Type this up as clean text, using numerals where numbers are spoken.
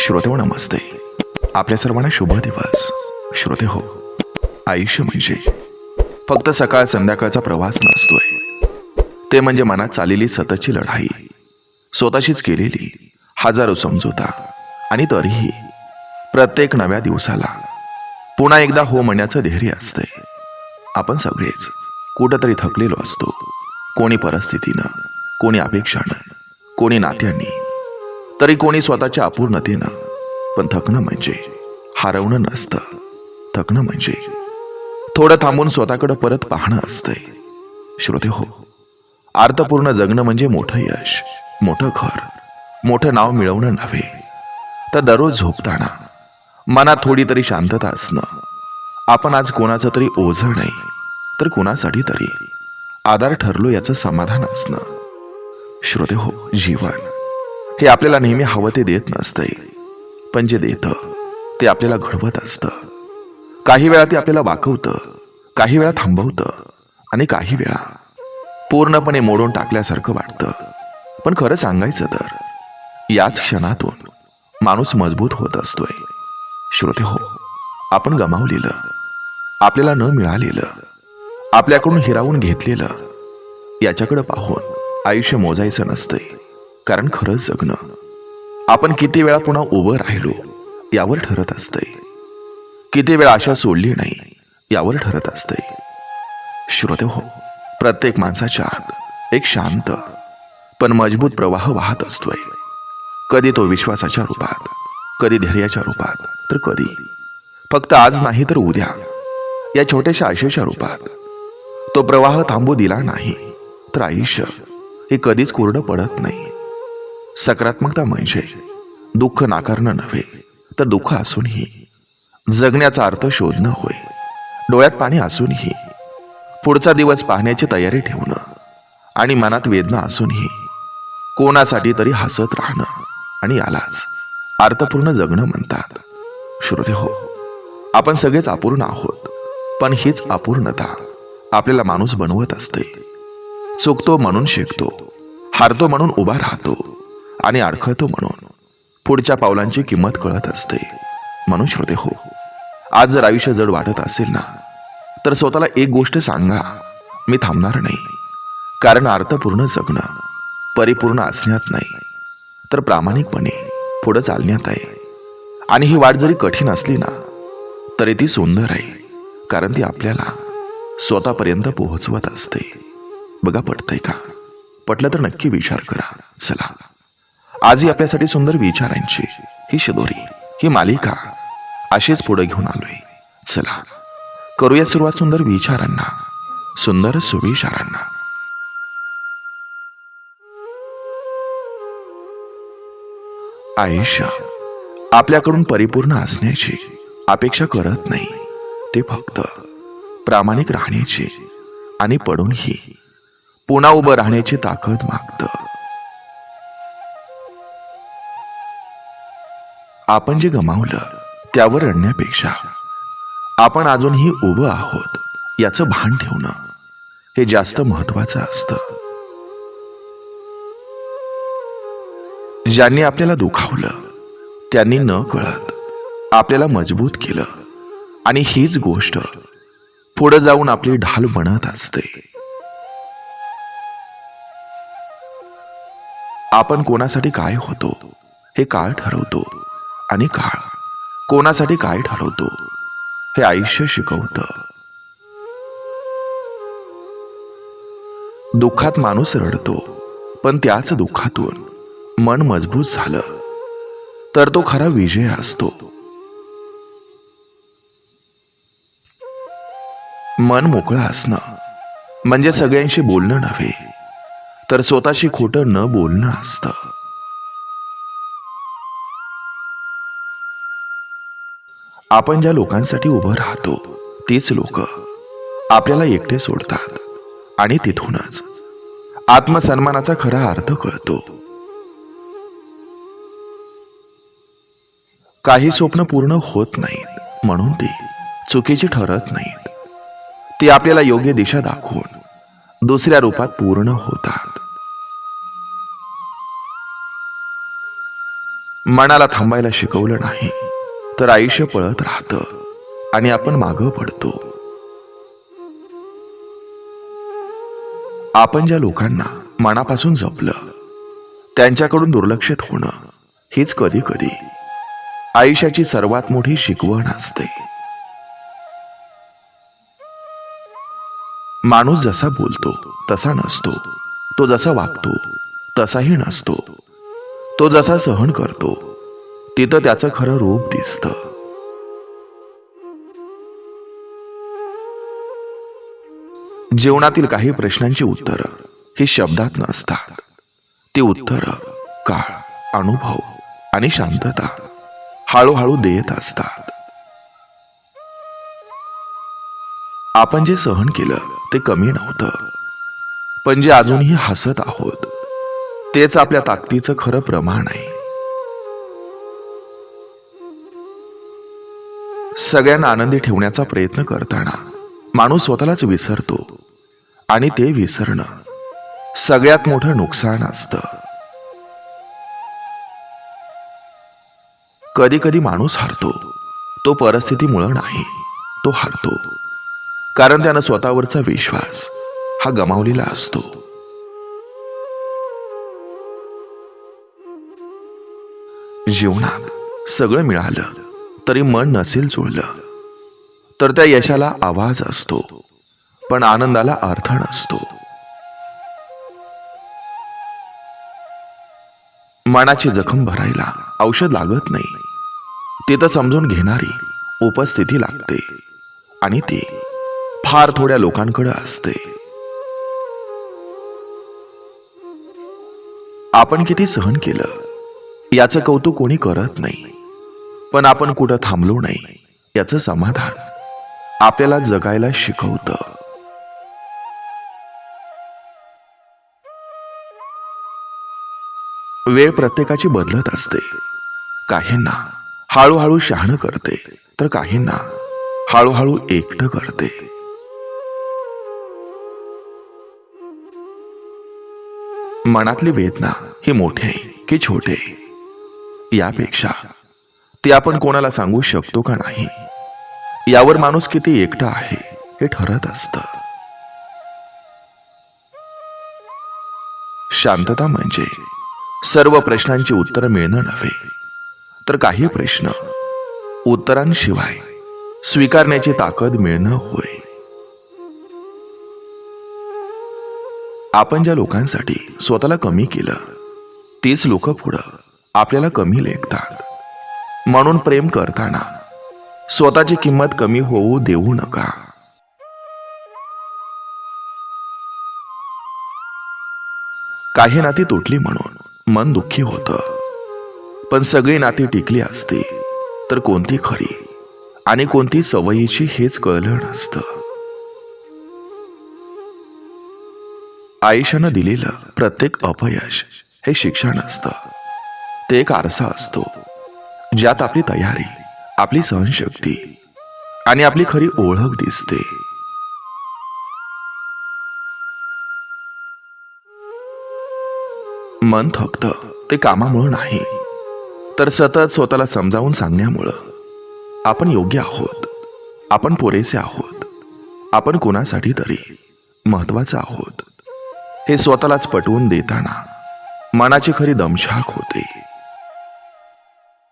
श्रोतेहो नमस्ते. आपल्या सर्वांना शुभ दिवस. श्रोते हो, आयुष्य म्हणजे फक्त सकाळ संध्याकाळचा प्रवास नसतोय. ते म्हणजे मनात चाललेली सततची लढाई, स्वतःशीच केलेली हजारो समजोता, आणि तरीही प्रत्येक नव्या दिवसाला पुन्हा एकदा हो म्हणण्याचं धैर्य असते. आपण सगळेच कुठंतरी थकलेलो असतो. कोणी परिस्थितीनं, कोणी अपेक्षानं, कोणी नात्यांनी, तरी कोणी स्वतःच्या अपूर्णतेनं. पण थकणं म्हणजे हरवणं नसतं. थकणं म्हणजे थोडं थांबून स्वतःकडे परत पाहणं असतंय. श्रोते हो, अर्थपूर्ण जगणं म्हणजे मोठं यश, मोठं घर, मोठं नाव मिळवणं नव्हे, तर दररोज झोपताना मनात थोडी तरी शांतता असणं. आपण आज कोणाचं तरी ओझं नाही, तर कोणासाठी तरी आधार ठरलो याचं समाधान असणं. श्रोते हो, जीवन हे आपल्याला नेहमी हवं ते देत नसतंय, पण जे देतं ते आपल्याला घडवत असतं. काही वेळा ते आपल्याला वाकवतं, काही वेळा थांबवतं, आणि काही वेळा पूर्णपणे मोडून टाकल्यासारखं वाटतं. पण खरं सांगायचं तर याच क्षणातून माणूस मजबूत होत असतोय. श्रोते हो, आपण गमावलेलं, आपल्याला न मिळालेलं, आपल्याकडून हिरावून घेतलेलं, याच्याकडे पाहून आयुष्य मोजायचं नसतंय. कारण खरंच जगणं आपण किती वेळा पुन्हा उभं राहिलो यावर ठरत असतंय. किती वेळा आशा सोडली नाही यावर ठरत असतंय. श्रोते हो, प्रत्येक माणसाच्या आत एक शांत पण मजबूत प्रवाह वाहत असतोय. कधी तो विश्वासाच्या रूपात, कधी धैर्याच्या रूपात, तर कधी फक्त आज नाही तर उद्या या छोट्याशा आशेच्या रूपात. तो प्रवाह थांबू दिला नाही तर आयुष्य हे कधीच कोरडं पडत नाही. सकारात्मकता म्हणजे दुःख नाकारणं नव्हे, तर दुःख असूनही जगण्याचा अर्थ शोधणं होय. डोळ्यात पाणी असूनही पुढचा दिवस पाहण्याची तयारी ठेवणं, आणि मनात वेदना असूनही कोणासाठी तरी हसत राहणं, आणि यालाच अर्थपूर्ण जगणं म्हणतात. श्रोते हो, आपण सगळेच अपूर्ण आहोत, पण हीच अपूर्णता आपल्याला माणूस बनवत असते. चुकतो म्हणून शिकतो, हारतो म्हणून उभा राहतो, आणि अडखळतो म्हणून पुढच्या पावलांची किंमत कळत असते. म्हणून श्रोते हो, आज जर आयुष्य जड वाटत असेल ना, तर स्वतःला एक गोष्ट सांगा, मी थांबणार नाही. कारण अर्थपूर्ण जगणं परिपूर्ण असण्यात नाही, तर प्रामाणिकपणे पुढे चालण्यात आहे. आणि ही वाट जरी कठीण असली ना, तरी ती सुंदर आहे, कारण ती आपल्याला स्वतःपर्यंत पोहोचवत असते. बघा, पटतंय का? पटलं तर नक्की विचार करा. चला, आजही आपल्यासाठी सुंदर विचारांची ही शिदोरी, ही मालिका अशीच पुढे घेऊन आलोय. चला, करूया सुरुवात सुंदर विचारांना, सुंदर सुविचारांना. आयुष्य आपल्याकडून परिपूर्ण असण्याची अपेक्षा करत नाही. ते फक्त प्रामाणिक राहण्याची आणि पडूनही पुन्हा उभं राहण्याची ताकद मागतं. आपण जे गमावलं त्यावर रडण्यापेक्षा आपण अजूनही उभं आहोत याचं भान ठेवणं हे जास्त महत्वाचं असतं. ज्यांनी आपल्याला दुखावलं त्यांनी न कळत आपल्याला मजबूत केलं, आणि हीच गोष्ट पुढे जाऊन आपली ढाल बनत असते. आपण कोणासाठी काय होतो हे काळ ठरवतो, आणि काळ कोणासाठी काय ठरवतो हे आयुष्य शिकवतं. दुःखात माणूस रडतो, पण त्याच दुःखातून मन मजबूत झालं तर तो खरा विजय असतो. मन मोकळं असणं म्हणजे सगळ्यांशी बोलणं नव्हे, तर स्वतःशी खोटं न बोलणं असतं. आपण ज्या लोकांसाठी उभं राहतो तीच लोक आपल्याला एकटे सोडतात, आणि तिथूनच आत्मसन्मानाचा खरा अर्थ कळतो. काही स्वप्न पूर्ण होत नाहीत म्हणून ती चुकीची ठरत नाहीत. ती आपल्याला योग्य दिशा दाखवून दुसऱ्या रूपात पूर्ण होतात. मनाला थांबायला शिकवलं नाही तर आयुष्य पळत राहतं आणि आपण मागं पडतो. आपण ज्या लोकांना मनापासून जपलं त्यांच्याकडून दुर्लक्षित होणं हीच कधी कधी आयुष्याची सर्वात मोठी शिकवण असते. माणूस जसा बोलतो तसा नसतो, तो जसा वागतो तसाही नसतो, तो जसा सहन करतो तिथं त्याचं खरं रूप दिसतं. जीवनातील काही प्रश्नांची उत्तरं ही शब्दात नसतात. ती उत्तरं काळ, अनुभव आणि शांतता हळूहळू देत असतात. आपण जे सहन केलं ते कमी नव्हतं, पण जे अजूनही हसत आहोत तेच आपल्या ताकदीचं खरं प्रमाण आहे. सगळ्यांना आनंदी ठेवण्याचा प्रयत्न करताना माणूस स्वतःलाच विसरतो आणि ते विसरणं सगळ्यात मोठं नुकसान असतं. कधी कधी माणूस हारतो, तो परिस्थितीमुळे नाही, तो हारतो कारण त्यानं स्वतःवरचा विश्वास हा गमावलेला असतो. जीवनात सगळं मिळालं तरी मन नसेल जुळलं तर त्या यशाला आवाज असतो, पण आनंदाला अर्थ नसतो. मनाची जखम भरायला औषध लागत नाही, तिथं समजून घेणारी उपस्थिती लागते आणि ती फार थोड्या लोकांकडे असते. आपण किती सहन केलं याचं कौतुक कोणी करत नाही, पण आपण कुठं थांबलो नाही याचं समाधान आपल्याला जगायला शिकवतं. वेळ प्रत्येकाची बदलत असते. काहींना हळूहळू शहाणं करते तर काहींना हळूहळू एकटं करते. मनातली वेदना ही मोठे की छोटे यापेक्षा ते आपण कोणाला सांगू शकतो का नाही यावर माणूस किती एकटा आहे हे ठरत असतं. शांतता म्हणजे सर्व प्रश्नांची उत्तरं मिळणं नव्हे, तर काही प्रश्न उत्तरांशिवाय स्वीकारण्याची ताकद मिळणं होय. आपण ज्या लोकांसाठी स्वतःला कमी केलं तीच लोक पुढं आपल्याला कमी लेखतात. म्हणून प्रेम करताना स्वतःची किंमत कमी होऊ देऊ नका. काही नाती तुटली म्हणून मन दुःखी होतं, पण सगळी नाती टिकली असती तर कोणती खरी आणि कोणती सवयीची हेच कळलं नसतं. आयुष्यानं दिलेलं प्रत्येक अपयश हे शिक्षण असतं. ते एक आरसा असतो ज्यात आपली तयारी, आपली सहनशक्ती आणि आपली खरी ओळख दिसते. मन थकतं ते कामामुळे नाही, तर सतत स्वतःला समजावून सांगण्यामुळं. आपण योग्य आहोत, आपण पुरेसे आहोत, आपण कोणासाठी तरी महत्वाचं आहोत हे स्वतःलाच पटवून देताना मनाची खरी दमछाक होते.